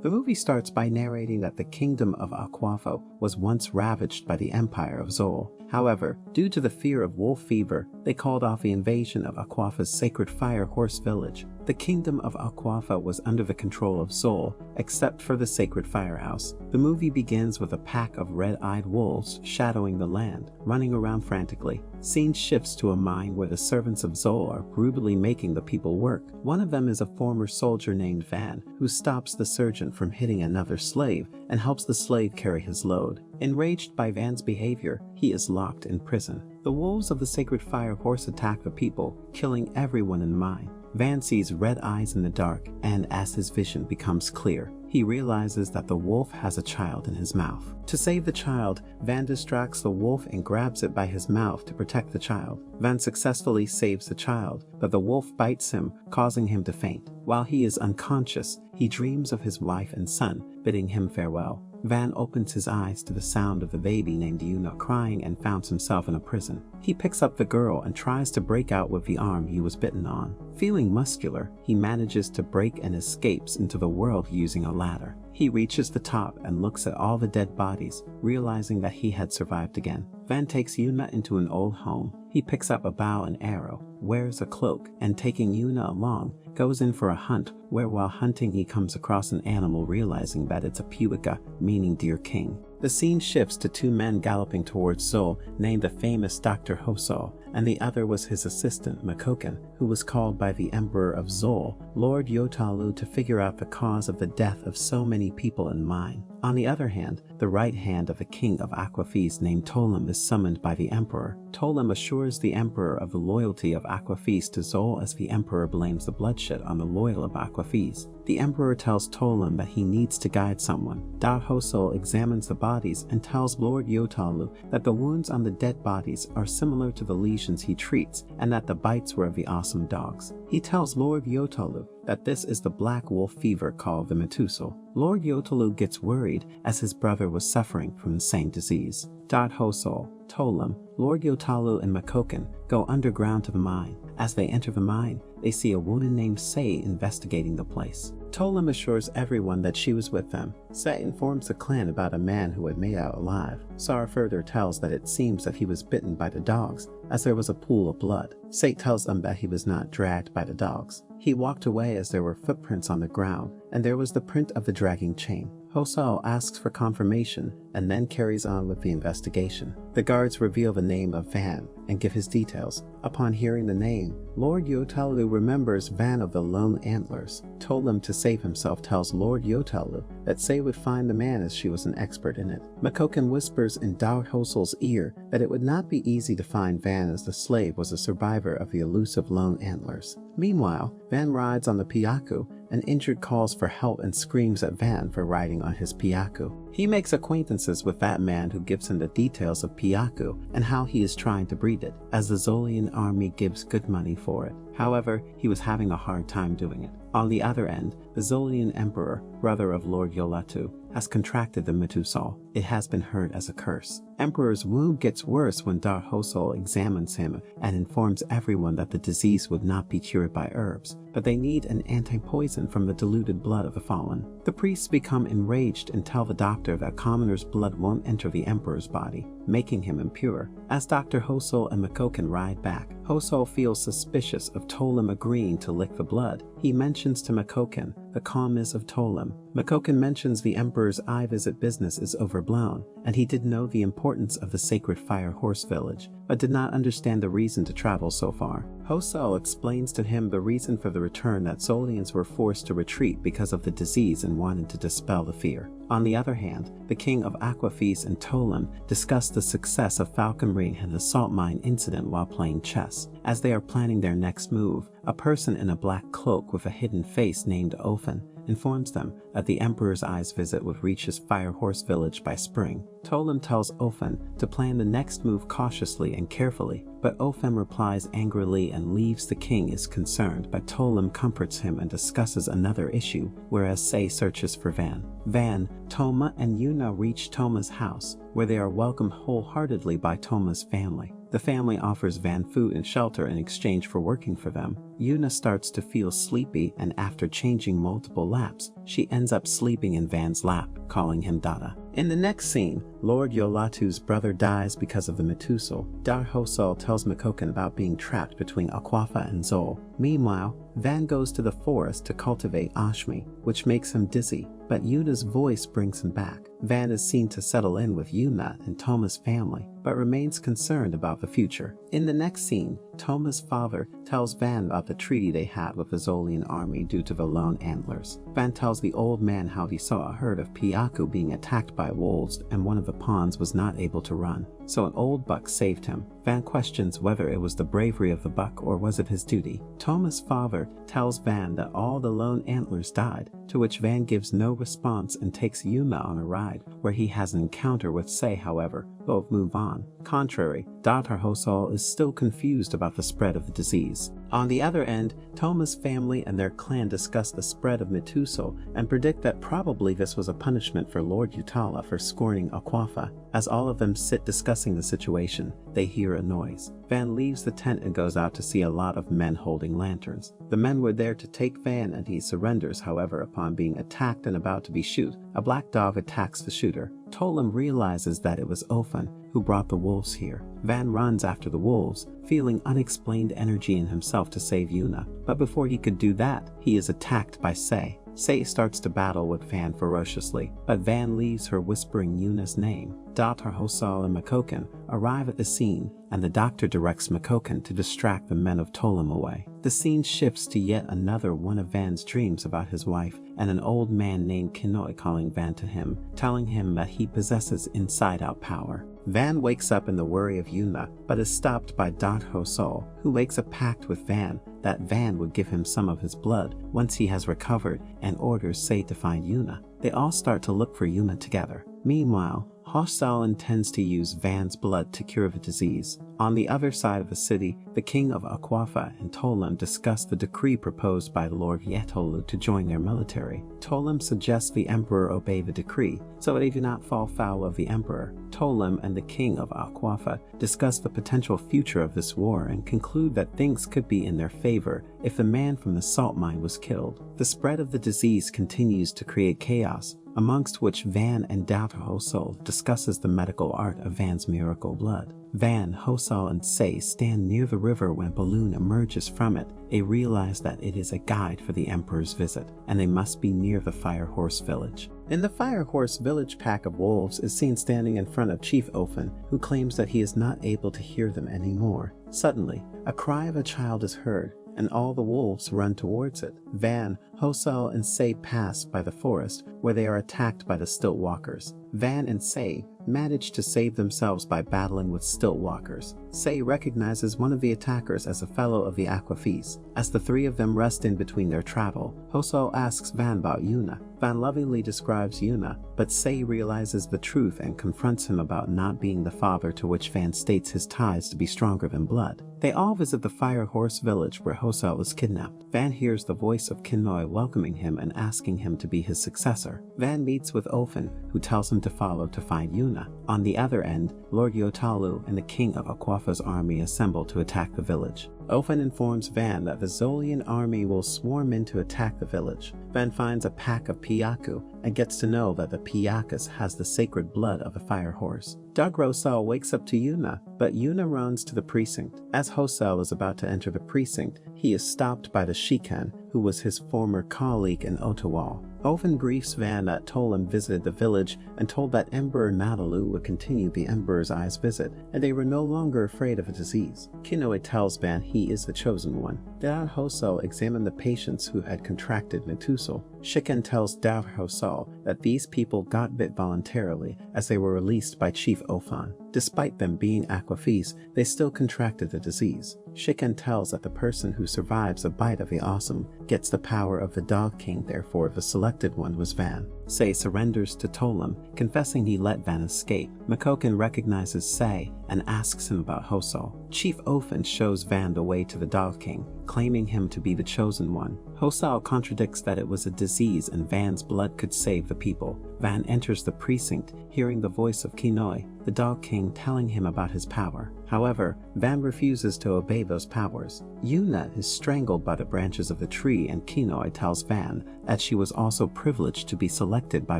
The movie starts by narrating that the kingdom of Aquafo was once ravaged by the empire of Zol. However, due to the fear of wolf fever, they called off the invasion of Aquafa's sacred fire horse village. The kingdom of Aquafa was under the control of Zol, except for the sacred firehouse. The movie begins with a pack of red-eyed wolves shadowing the land, running around frantically. Scene shifts to a mine where the servants of Zol are brutally making the people work. One of them is a former soldier named Van, who stops the sergeant from hitting another slave and helps the slave carry his load. Enraged by Van's behavior, he is locked in prison. The wolves of the sacred fire horse attack the people, killing everyone in the mine. Van sees red eyes in the dark, and as his vision becomes clear, he realizes that the wolf has a child in his mouth. To save the child, Van distracts the wolf and grabs it by his mouth to protect the child. Van successfully saves the child, but the wolf bites him, causing him to faint. While he is unconscious, he dreams of his wife and son, bidding him farewell. Van opens his eyes to the sound of the baby named Yuna crying and finds himself in a prison. He picks up the girl and tries to break out with the arm he was bitten on. Feeling muscular, he manages to break and escapes into the world using a ladder. He reaches the top and looks at all the dead bodies, realizing that he had survived again. Van takes Yuna into an old home. He picks up a bow and arrow, wears a cloak, and taking Yuna along, goes in for a hunt, where while hunting he comes across an animal, realizing that it's a puika, meaning deer king. The scene shifts to two men galloping towards Zol, named the famous Dr. Hoso, and the other was his assistant Makoken, who was called by the Emperor of Zol, Lord Yotalu, to figure out the cause of the death of so many people in the mine. On the other hand, the right hand of the king of Aquafis named Tolem is summoned by the Emperor. Tolem assures the Emperor of the loyalty of Aquafis to Zol, as the Emperor blames the bloodshed on the loyal of Aquafis. The Emperor tells Tolem that he needs to guide someone. Dao Hosol examines the bodies and tells Lord Yotalu that the wounds on the dead bodies are similar to the lesions he treats, and that the bites were of the awesome dogs. He tells Lord Yotalu that this is the black wolf fever called the Metusal. Lord Yotalu gets worried as his brother was suffering from the same disease. Dot Hosol, Tolem, Lord Yotalu, and Makoken go underground to the mine. As they enter the mine, they see a woman named Sei investigating the place. Tolem assures everyone that she was with them. Sei informs the clan about a man who had made out alive. Sar further tells that it seems that he was bitten by the dogs, as there was a pool of blood. Sei tells them that he was not dragged by the dogs. He walked away as there were footprints on the ground, and there was the print of the dragging chain. Hoso asks for confirmation and then carries on with the investigation. The guards reveal the name of Van and give his details. Upon hearing the name, Lord Yotalu remembers Van of the Lone Antlers. Tolem, to save himself, tells Lord Yotalu that Sei would find the man as she was an expert in it. Makoken whispers in Dao Hosol's ear that it would not be easy to find Van, as the slave was a survivor of the elusive Lone Antlers. Meanwhile, Van rides on the Piaku. An injured calls for help and screams at Van for riding on his Piaku. He makes acquaintances with that man, who gives him the details of Piaku and how he is trying to breed it, as the Zolian army gives good money for it. However, he was having a hard time doing it. On the other end, the Zolian Emperor, brother of Lord Yolatu, has contracted the Metusal. It has been heard as a curse. Emperor's wound gets worse when Dar Hosol examines him and informs everyone that the disease would not be cured by herbs, but they need an anti-poison from the diluted blood of the fallen. The priests become enraged and tell the doctor that commoner's blood won't enter the Emperor's body, making him impure. As Dr. Hosol and Makoken ride back, Hosol feels suspicious of Tolem agreeing to lick the blood. He mentions to Makoken the calmness of Tolem. Makoken mentions the Emperor's eye visit business is overblown, and he did know the importance of the sacred fire horse village, but did not understand the reason to travel so far. Hosol explains to him the reason for the return, that Zolians were forced to retreat because of the disease and wanted to dispel the fear. On the other hand, the king of Aquafis and Tolem discuss the success of falconry and the salt mine incident while playing chess. As they are planning their next move, a person in a black cloak with a hidden face named Ophen informs them that the Emperor's Eye's visit would reach his fire horse village by spring. Tolem tells Ophen to plan the next move cautiously and carefully, but Ophen replies angrily and leaves. The king is concerned, but Tolem comforts him and discusses another issue, whereas Sei searches for Van. Van, Toma, and Yuna reach Toma's house, where they are welcomed wholeheartedly by Toma's family. The family offers Van food and shelter in exchange for working for them. Yuna starts to feel sleepy, and after changing multiple laps, she ends up sleeping in Van's lap, calling him Dada. In the next scene, Lord Yolatu's brother dies because of the Metusal. Dar Hosal tells Makoken about being trapped between Aquafa and Zol. Meanwhile, Van goes to the forest to cultivate Ashmi, which makes him dizzy, but Yuna's voice brings him back. Van is seen to settle in with Yuna and Toma's family, but remains concerned about the future. In the next scene, Toma's father tells Van about the treaty they had with the Zolian army due to the lone antlers. Van tells the old man how he saw a herd of Piaku being attacked by wolves and one of the pawns was not able to run, so an old buck saved him. Van questions whether it was the bravery of the buck or was it his duty. Toma's father tells Van that all the lone antlers died, to which Van gives no response and takes Yuna on a ride, where he has an encounter with Sei. However, both move on. Contrary, Datar Hosal is still confused about the spread of the disease. On the other end, Toma's family and their clan discuss the spread of Metusal and predict that probably this was a punishment for Lord Yutala for scorning Aquafa. As all of them sit discussing the situation, they hear a noise. Van leaves the tent and goes out to see a lot of men holding lanterns. The men were there to take Van and he surrenders. However, upon being attacked and about to be shot, a black dog attacks the shooter. Tolam realizes that it was Ofan who brought the wolves here. Van runs after the wolves, feeling unexplained energy in himself to save Yuna, but before he could do that, he is attacked by Sei. Sei starts to battle with Van ferociously, but Van leaves her whispering Yuna's name. Datar Hosal and Makoken arrive at the scene, and the doctor directs Makoken to distract the men of Tolam away. The scene shifts to yet another one of Van's dreams about his wife and an old man named Kinoi calling Van to him, telling him that he possesses inside-out power. Van wakes up in the worry of Yuna, but is stopped by Datar Hosal, who makes a pact with Van that Van would give him some of his blood once he has recovered, and orders Sei to find Yuna. They all start to look for Yuna together. Meanwhile, Hosal intends to use Van's blood to cure the disease. On the other side of the city, the king of Aquafa and Tolam discuss the decree proposed by Lord Yetolu to join their military. Tolam suggests the emperor obey the decree, so they do not fall foul of the emperor. Tolam and the king of Aquafa discuss the potential future of this war and conclude that things could be in their favor if the man from the salt mine was killed. The spread of the disease continues to create chaos, amongst which Van and Datar Hosal discusses the medical art of Van's miracle blood. Van, Hosal, and Sei stand near the river when a balloon emerges from it. They realize that it is a guide for the emperor's visit, and they must be near the Fire Horse village. In the Fire Horse village, pack of wolves is seen standing in front of Chief Ofan, who claims that he is not able to hear them anymore. Suddenly, a cry of a child is heard, and all the wolves run towards it. Van, Hosal, and Sei pass by the forest, where they are attacked by the stilt walkers. Van and Sei manage to save themselves by battling with stilt walkers. Sei recognizes one of the attackers as a fellow of the Aquafis. As the three of them rest in between their travel, Hosal asks Van about Yuna. Van lovingly describes Yuna, but Sei realizes the truth and confronts him about not being the father, to which Van states his ties to be stronger than blood. They all visit the Fire Horse village where Hosal is kidnapped. Van hears the voice of Kinoi welcoming him and asking him to be his successor. Van meets with Ofan, who tells him to follow to find Yuna. On the other end, Lord Yotalu and the king of Aquafa's army assemble to attack the village. Ofan informs Van that the Zolian army will swarm in to attack the village. Van finds a pack of Piaku and gets to know that the Piakus has the sacred blood of the Fire Horse. Doug Rosal wakes up to Yuna, but Yuna runs to the precinct. As Hosal is about to enter the precinct, he is stopped by the Shikan, who was his former colleague in Otawal. Ofan briefs Van that Tolam visited the village and told that Emperor Nadalu would continue the Emperor's Eye's visit, and they were no longer afraid of a disease. Kinoi tells Van he is the chosen one. Datar Hosal examined the patients who had contracted Metusal. Shikan tells Datar Hosal that these people got bit voluntarily as they were released by Chief Ofan. Despite them being Aquafis, they still contracted the disease. Shikan tells that the person who survives a bite of the awesome gets the power of the Dog King, therefore the selected one was Van. Sei surrenders to Tolam, confessing he let Van escape. Makoken recognizes Sei and asks him about Hosal. Chief Ofan shows Van the way to the Dog King, claiming him to be the chosen one. Hosal contradicts that it was a disease and Van's blood could save the people, Van enters the precinct, hearing the voice of Kinoi, the Dog King, telling him about his power. However, Van refuses to obey those powers. Yuna is strangled by the branches of the tree, and Kinoi tells Van that she was also privileged to be selected by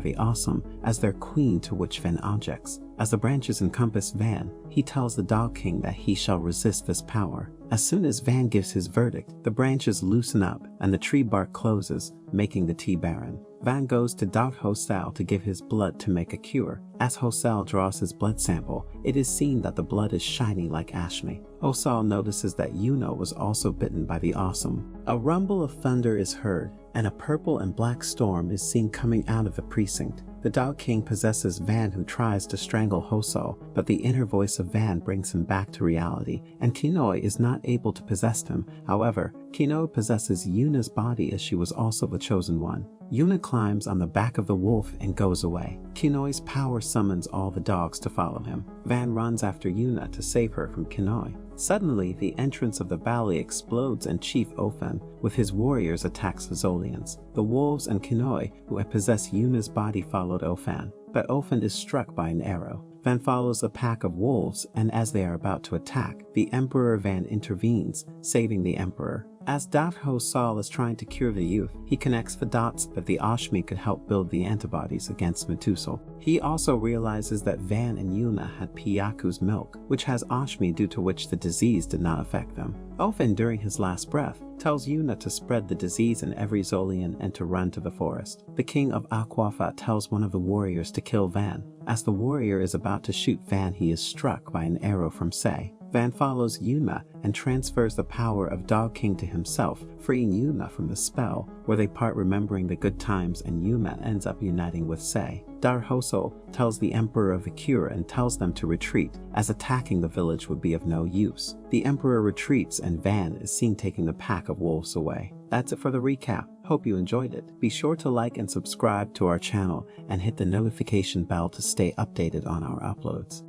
the Awesome as their queen, to which Van objects. As the branches encompass Van, he tells the Dog King that he shall resist this power. As soon as Van gives his verdict, the branches loosen up and the tree bark closes, making the tea barren. Van goes to Dot Hosal to give his blood to make a cure. As Hosal draws his blood sample, it is seen that the blood is shiny like Ashmi. Hosal notices that Yuno was also bitten by the Awesome. A rumble of thunder is heard, and a purple and black storm is seen coming out of the precinct. The Dog King possesses Van, who tries to strangle Hosal, but the inner voice of Van brings him back to reality, and Kinoi is not able to possess him. However, Kinoi possesses Yuna's body, as she was also the chosen one. Yuna climbs on the back of the wolf and goes away. Kinoi's power summons all the dogs to follow him. Van runs after Yuna to save her from Kinoi. Suddenly, the entrance of the valley explodes and Chief Ofen, with his warriors, attacks the Zolians. The wolves and Kinoi, who had possessed Yuna's body, followed Ofen, but Ofen is struck by an arrow. Van follows a pack of wolves, and as they are about to attack, the Emperor Van intervenes, saving the Emperor. As Dot Hosal is trying to cure the youth, he connects the dots that the Ashmi could help build the antibodies against Metusel. He also realizes that Van and Yuna had Piyaku's milk, which has Ashmi, due to which the disease did not affect them. Ofen, during his last breath, tells Yuna to spread the disease in every Zolian and to run to the forest. The king of Aquafa tells one of the warriors to kill Van. As the warrior is about to shoot Van, he is struck by an arrow from Sei. Van follows Yuna and transfers the power of Dog King to himself, freeing Yuna from the spell, where they part remembering the good times, and Yuna ends up uniting with Sei. Dar Hosol tells the Emperor of the cure and tells them to retreat, as attacking the village would be of no use. The Emperor retreats and Van is seen taking the pack of wolves away. That's it for the recap. Hope you enjoyed it. Be sure to like and subscribe to our channel and hit the notification bell to stay updated on our uploads.